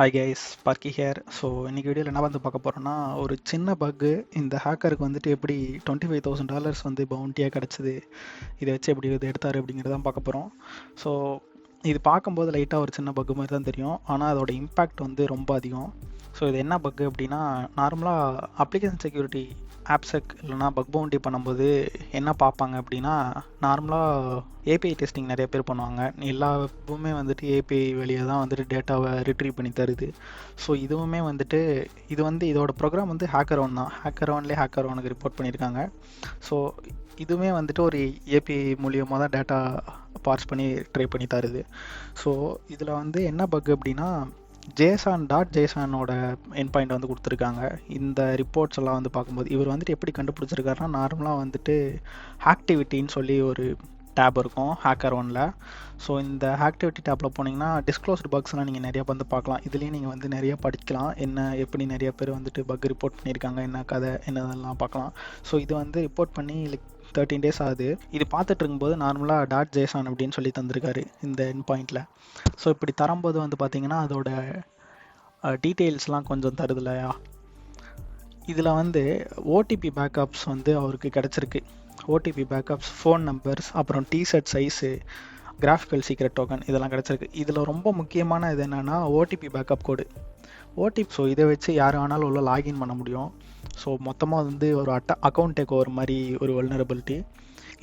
Hi guys, sparky here. So இன்னைக்கு வீடியோவில் என்ன வந்து பார்க்க போகிறோன்னா, ஒரு சின்ன பக்கு இந்த ஹேக்கருக்கு வந்துட்டு எப்படி $25,000 வந்து பவுண்டியாக கிடச்சிது, இதை வச்சு எப்படி இது எடுத்தார் அப்படிங்கிறதான் பார்க்க போகிறோம். ஸோ இது பார்க்கும்போது லைட்டாக ஒரு சின்ன பக்கு மாதிரி தான் தெரியும், ஆனால் அதோட இம்பேக்ட் வந்து ரொம்ப அதிகம். ஸோ இது என்ன பக்கு அப்படின்னா, நார்மலாக அப்ளிகேஷன் செக்யூரிட்டி ஆப்செக் இல்லைனா பக் பவுண்டி பண்ணும்போது என்ன பார்ப்பாங்க அப்படின்னா, நார்மலாக ஏபிஐ டெஸ்டிங் நிறைய பேர் பண்ணுவாங்க. எல்லா வெப்புமே வந்துட்டு ஏபிஐ வழியாக தான் வந்துட்டு டேட்டாவை ரிட்ரீவ் பண்ணி தருது. ஸோ இதுவுமே வந்துட்டு இதோட ப்ரோக்ராம் வந்து ஹேக்கர் ஒன் தான். ஹேக்கர் ஒனுக்கு ரிப்போர்ட் பண்ணியிருக்காங்க. ஸோ இதுவுமே வந்துட்டு ஒரு ஏபிஐ மூலியமாக தான் டேட்டா பார்ஸ் பண்ணி ட்ரை பண்ணி தருது. ஸோ இதில் வந்து என்ன பக் அப்படின்னா, ஜேசானோட என் பாயிண்ட் வந்து கொடுத்துருக்காங்க. இந்த ரிப்போர்ட்ஸ் எல்லாம் வந்து பார்க்கும்போது இவர் வந்துட்டு எப்படி கண்டுபிடிச்சிருக்காருன்னா, நார்மலாக வந்துட்டு ஆக்டிவிட்டின்னு சொல்லி ஒரு டேப் இருக்கும் ஹேக்கர் ஒன்ல. ஸோ இந்த ஆக்டிவிட்டி டேப்பில் போனீங்கன்னா டிஸ்க்ளோஸ்டு பக்ஸ்லாம் நீங்கள் நிறைய வந்து பார்க்கலாம். இதுலேயும் நீங்கள் வந்து நிறைய படிக்கலாம், எப்படி நிறைய பேர் வந்துட்டு பக் ரிப்போர்ட் பண்ணியிருக்காங்க, என்ன கதை என்னதெல்லாம் பார்க்கலாம். ஸோ இது வந்து ரிப்போர்ட் பண்ணி 13 days ஆகுது. இது பார்த்துட்டு இருக்கும்போது நார்மலாக .json அப்படின்னு சொல்லி தந்திருக்காரு இந்த என் பாயிண்டில். ஸோ இப்படி தரும்போது வந்து பார்த்தீங்கன்னா அதோட டீட்டெயில்ஸ்லாம் கொஞ்சம் தருது இல்லையா. இதில் வந்து ஓடிபி பேக்கப்ஸ் வந்து அவருக்கு கிடச்சிருக்கு. ஓடிபி பேக்கப்ஸ், ஃபோன் நம்பர்ஸ், அப்புறம் T shirt size, graphical secret token இதெல்லாம் கிடச்சிருக்கு. இதில் ரொம்ப முக்கியமான இது என்னென்னா ஓடிபி பேக்கப் கோடு. ஸோ இதை வச்சு யார் வேணாலும் உள்ள லாகின் பண்ண முடியும். ஸோ மொத்தமாக வந்து ஒரு அக்கௌண்ட் டேக் ஓவர் மாதிரி ஒரு வல்னரபிலிட்டி.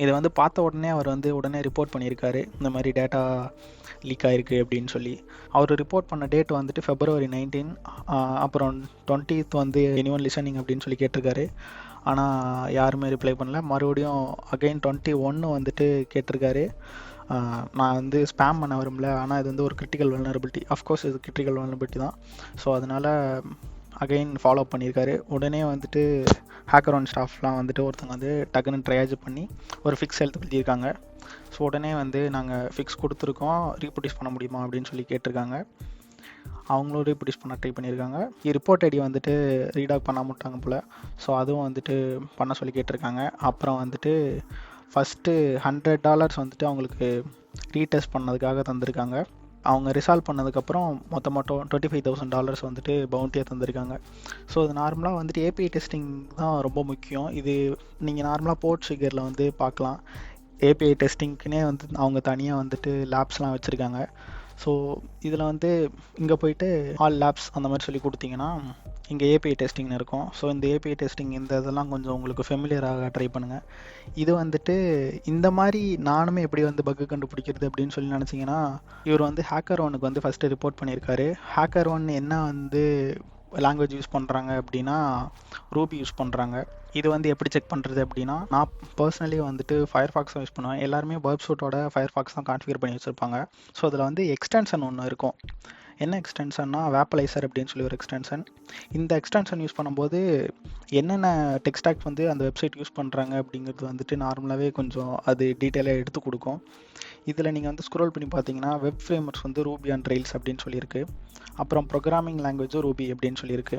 இதை வந்து பார்த்த உடனே அவர் வந்து உடனே ரிப்போர்ட் பண்ணியிருக்காரு, இந்த மாதிரி டேட்டா லீக் ஆகிருக்கு அப்படின்னு சொல்லி. அவர் ரிப்போர்ட் பண்ண டேட் வந்துட்டு February 19. அப்புறம் 20th வந்து எனிவன் லிசனிங் அப்படின்னு சொல்லி கேட்டிருக்காரு. ஆனால் யாருமே ரிப்ளை பண்ணல. மறுபடியும் அகைன் 21 வந்துட்டு கேட்டிருக்காரு. நான் வந்து ஸ்பேம் பண்ண விரும்பல, ஆனால் இது வந்து ஒரு கிரிட்டிக்கல் வல்னரபிலிட்டி. அஃப்கோர்ஸ் இது கிரிட்டிக்கல் வல்னரபிலிட்டி தான். ஸோ அதனால் அகைன் ஃபாலோ பண்ணியிருக்காரு. உடனே வந்துட்டு ஹேக்கர் ஒன் ஸ்டாஃப்லாம் வந்துட்டு ஒருத்தங்க வந்து டக்குன்னு ட்ரையாஜ் பண்ணி ஒரு ஃபிக்ஸ் எழுதியிருக்காங்க. ஸோ உடனே வந்து நாங்கள் ஃபிக்ஸ் கொடுத்துருக்கோம், ரீப்ரொடியூஸ் பண்ண முடியுமா அப்படின்னு சொல்லி கேட்டிருக்காங்க. அவங்களும் ரீப்ரொடியூஸ் பண்ண ட்ரை பண்ணியிருக்காங்க. ரிப்போர்ட் ஐடி வந்துட்டு ரீடாக் பண்ண மாட்டாங்க போல். ஸோ அதுவும் வந்துட்டு பண்ண சொல்லி கேட்டிருக்காங்க. அப்புறம் வந்துட்டு ஃபஸ்ட்டு $100 வந்துட்டு அவங்களுக்கு ரீடெஸ்ட் பண்ணதுக்காக தந்திருக்காங்க. அவங்க ரிசால்வ் பண்ணதுக்கப்புறம் மொத்தமாக $25,000 வந்துட்டு பவுண்டியாக தந்திருக்காங்க. ஸோ இது நார்மலாக வந்துட்டு ஏபிஐ டெஸ்டிங் தான் ரொம்ப முக்கியம். இது நீங்கள் நார்மலாக போர்ட்ஸ்ஃபிகரில் வந்து பார்க்கலாம். ஏபிஐ டெஸ்டிங்க்குனே வந்து அவங்க தனியாக வந்துட்டு லேப்ஸ்லாம் வச்சுருக்காங்க. ஸோ இதில் வந்து இங்கே போயிட்டு ஆல் லேப்ஸ் அந்த மாதிரி சொல்லி கொடுத்தீங்கன்னா இங்கே ஏபிஐ டெஸ்டிங்னு இருக்கும். ஸோ இந்த ஏபிஐ டெஸ்டிங் இந்த இதெல்லாம் கொஞ்சம் உங்களுக்கு ஃபெமிலியராக ட்ரை பண்ணுங்கள். இது வந்துட்டு இந்த மாதிரி நானுமே எப்படி வந்து பக்கு கண்டுபிடிக்கிறது அப்படின்னு சொல்லி நினச்சிங்கன்னா, இவர் வந்து ஹேக்கர் ஒனுக்கு வந்து ஃபஸ்ட்டு ரிப்போர்ட் பண்ணியிருக்காரு. ஹேக்கர் ஒன் என்ன வந்து லாங்குவேஜ் யூஸ் பண்ணுறாங்க அப்படின்னா ரூபி யூஸ் பண்ணுறாங்க. இது வந்து எப்படி செக் பண்ணுறது அப்படின்னா, நான் பர்சனலி வந்துட்டு ஃபயர்ஃபாக்ஸ் யூஸ் பண்ணுவேன். எல்லாருமே பர்ப்சூட்டோட ஃபயர்ஃபாக்ஸ் தான் கான்ஃபிகர் பண்ணி வச்சுருப்பாங்க. ஸோ அதில் வந்து எக்ஸ்டென்ஷன் ஒன்று இருக்கும். என்ன எக்ஸ்டென்ஷன்னா வேப்பலைசர் அப்படின்னு சொல்லி ஒரு எக்ஸ்டென்ஷன். இந்த எக்ஸ்டென்ஷன் யூஸ் பண்ணும்போது என்னென்ன டெக்ஸ்டாக் வந்து அந்த வெப்சைட் யூஸ் பண்ணுறாங்க அப்படிங்கிறது வந்துட்டு நார்மலாகவே கொஞ்சம் அது டீட்டெயிலாக எடுத்து கொடுக்கும். இதில் நீங்கள் வந்து ஸ்க்ரோல் பண்ணி பார்த்தீங்கன்னா வெப் ஃப்ரேம்வொர்க்ஸ் வந்து ரூபி அண்ட் ரெயில்ஸ் அப்படின்னு சொல்லியிருக்கு. அப்புறம் ப்ரோக்ராமிங் லாங்குவேஜும் ரூபி அப்படின்னு சொல்லியிருக்கு.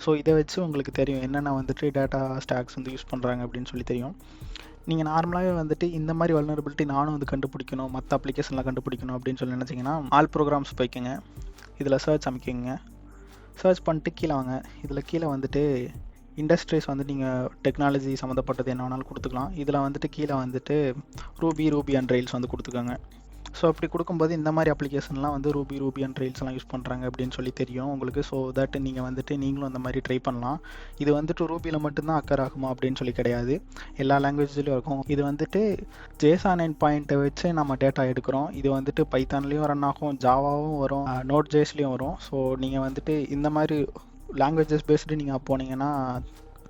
ஸோ இதை வச்சு உங்களுக்கு தெரியும் என்னென்ன வந்துட்டு டேட்டா ஸ்டாக்ஸ் வந்து யூஸ் பண்ணுறாங்க அப்படின்னு சொல்லி தெரியும். நீங்கள் நார்மலாகவே வந்துட்டு இந்த மாதிரி வல்னரபிலிட்டி நானும் வந்து கண்டுபிடிக்கணும், மற்ற அப்ளிகேஷன்லாம் கண்டுபிடிக்கணும் அப்படின்னு சொல்லி நினச்சிங்கன்னா ஆல் ப்ரோக்ராம்ஸ் போய்க்குங்க. இதில் சர்ச் அமைக்கிங்க. சர்ச் பண்ணிட்டு கீழே வாங்க. இதில் கீழே வந்துட்டு இண்டஸ்ட்ரீஸ் வந்து நீங்கள் டெக்னாலஜி சம்மந்தப்பட்டது என்ன வேணாலும் கொடுத்துக்கலாம். இதில் வந்துட்டு கீழே வந்துட்டு ரூபி அண்ட் ரெயில்ஸ் வந்து கொடுத்துக்கோங்க. ஸோ அப்படி கொடுக்கும்போது இந்த மாதிரி அப்ளிகேஷன்லாம் வந்து ரூபி அண்ட் ரெயில்ஸ்லாம் யூஸ் பண்ணுறாங்க அப்படின்னு சொல்லி தெரியும் உங்களுக்கு. ஸோ தட் நீங்கள் வந்துட்டு நீங்களும் அந்த மாதிரி ட்ரை பண்ணலாம். இது வந்துட்டு ரூபியில் மட்டும்தான் அக்கர் ஆகுமா அப்படின்னு சொல்லி கிடையாது, எல்லா லாங்குவேஜ்லேயும் இருக்கும். இது வந்துட்டு ஜேசான் எண்ட் பாயிண்ட்டை வச்சு நம்ம டேட்டா எடுக்கிறோம். இது வந்துட்டு பைத்தான்லேயும் ரன் ஆகும், ஜாவாவும் வரும், நோட் ஜேஸ்லேயும் வரும். ஸோ நீங்கள் வந்துட்டு இந்த மாதிரி லாங்குவேஜஸ் பேஸ்டு நீங்கள் போனீங்கன்னா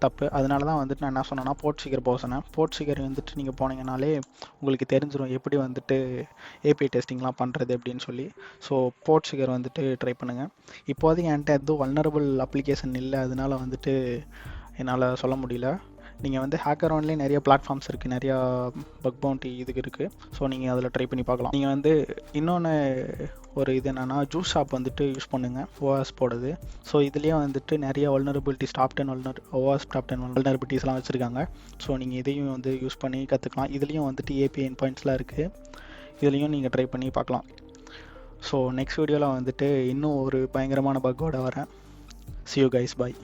தப்பு. அதனால தான் வந்துட்டு நான் என்ன சொன்னேன்னா போர்ட்ஸ்ஃபிகர் வந்துட்டு நீங்கள் போனீங்கனாலே உங்களுக்கு தெரிஞ்சிடும் எப்படி வந்துட்டு ஏபிஐ டெஸ்டிங்லாம் பண்ணுறது அப்படின்னு சொல்லி. ஸோ போர்ட்ஸ்ஃபிகர் வந்துட்டு ட்ரை பண்ணுங்கள். இப்போதைக்கு என்கிட்ட எதுவும் வல்னரபிள் அப்ளிகேஷன் இல்லை, அதனால வந்துட்டு என்னால் சொல்ல முடியல. நீங்கள் வந்து ஹேக்கர் ஒன்லேயே நிறைய பிளாட்ஃபார்ம்ஸ் இருக்குது, நிறையா பக் பவுண்டி இதுக்கு இருக்குது. ஸோ நீங்கள் அதில் ட்ரை பண்ணி பார்க்கலாம். நீங்கள் வந்து இன்னொன்று ஒரு இது என்னென்னா ஜூஸ் ஷாப் வந்துட்டு யூஸ் பண்ணுங்கள், ஓஎஸ் போடுது. ஸோ இதுலேயே வந்துட்டு நிறைய வல்னரபிலிட்டிஸ் ஓஎஸ் டாப் 10 வல்னரபிலிட்டிஸ்லாம் வச்சுருக்காங்க. ஸோ நீங்கள் இதையும் வந்து யூஸ் பண்ணி கற்றுக்கலாம். இதுலேயும் வந்துட்டு ஏபிஐ எண்ட் பாயிண்ட்ஸ்லாம் இருக்குது, இதுலேயும் நீங்கள் ட்ரை பண்ணி பார்க்கலாம். ஸோ நெக்ஸ்ட் வீடியோவில் வந்துட்டு இன்னும் ஒரு பயங்கரமான பக்கோட வரேன். See you guys, bye.